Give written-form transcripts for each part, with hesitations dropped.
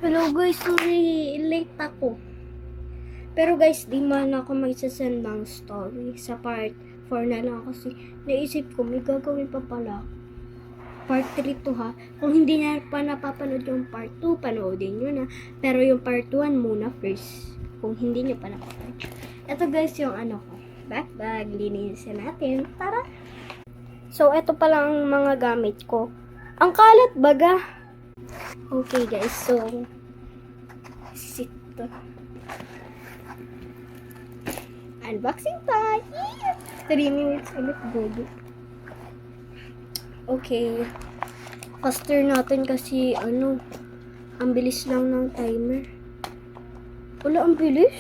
Hello guys, sorry, late ako. Pero guys, di man ako magsasend ng story. Sa part 4 na lang kasi naisip ko may gagawin pa pala. Part 3 to ha. Kung hindi na pa napapanood yung part 2, panoodin nyo na. Pero yung part 1 muna first. Kung hindi nyo pa napapanood. Ito guys yung ano ko. Backbag, linisin natin. Tara! So, ito pala ang mga gamit ko. Ang kalat baga. Okay guys, so sit. Unboxing time! 3 minutes ulit, baby. Okay. Faster natin kasi ano, ang bilis lang ng timer. Wala, ang bilis.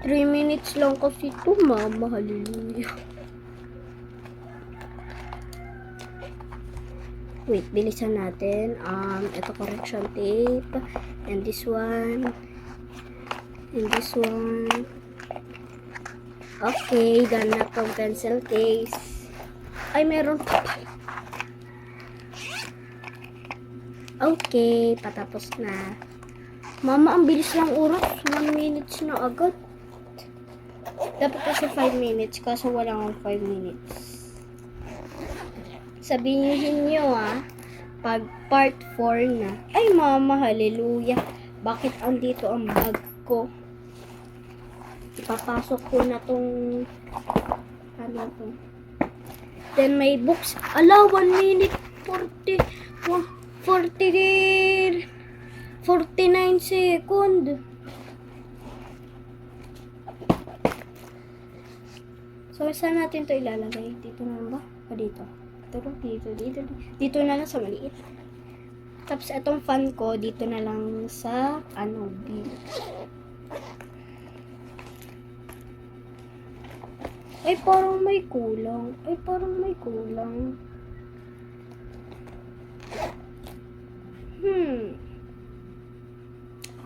3 minutes lang kasi ito, mama. Hallelujah. Wait, bilisan natin. Ito correction tape. And this one. And this one. Okay, done na tong pencil case. Ay, meron pa pala. Okay, patapos na. Mama, ang bilis lang oras. 1 minutes na agad. Dapat kasi 5 minutes. Kaso wala akong 5 minutes. Sabihin nyo pag part 4 na. Ay mama, hallelujah. Bakit andito ang bag ko? Ipapasok ko na tong ano to. Then may books. Ala, 1 minute 49 second. So, saan natin to ilalagay? Dito na ba? O dito? Dito na lang sa maliit. Tapos, itong fan ko, dito na lang sa, B. Ay, parang may kulang.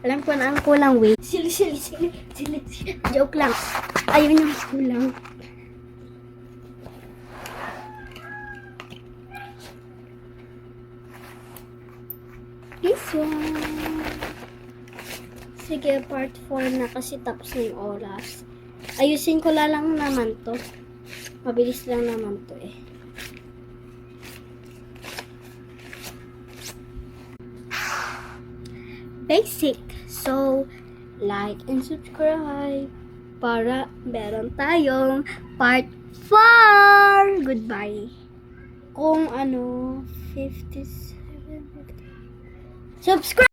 Alam ko na ang kulang, wait. Sili. Joke lang. Ayun yung kulang. This one. Sige, part 4 na kasi tapos na yung oras. Ayusin ko lang naman to. Mabilis lang naman to eh. Basic. So, like and subscribe para meron tayong part 4. Goodbye. Kung 57. Subscribe!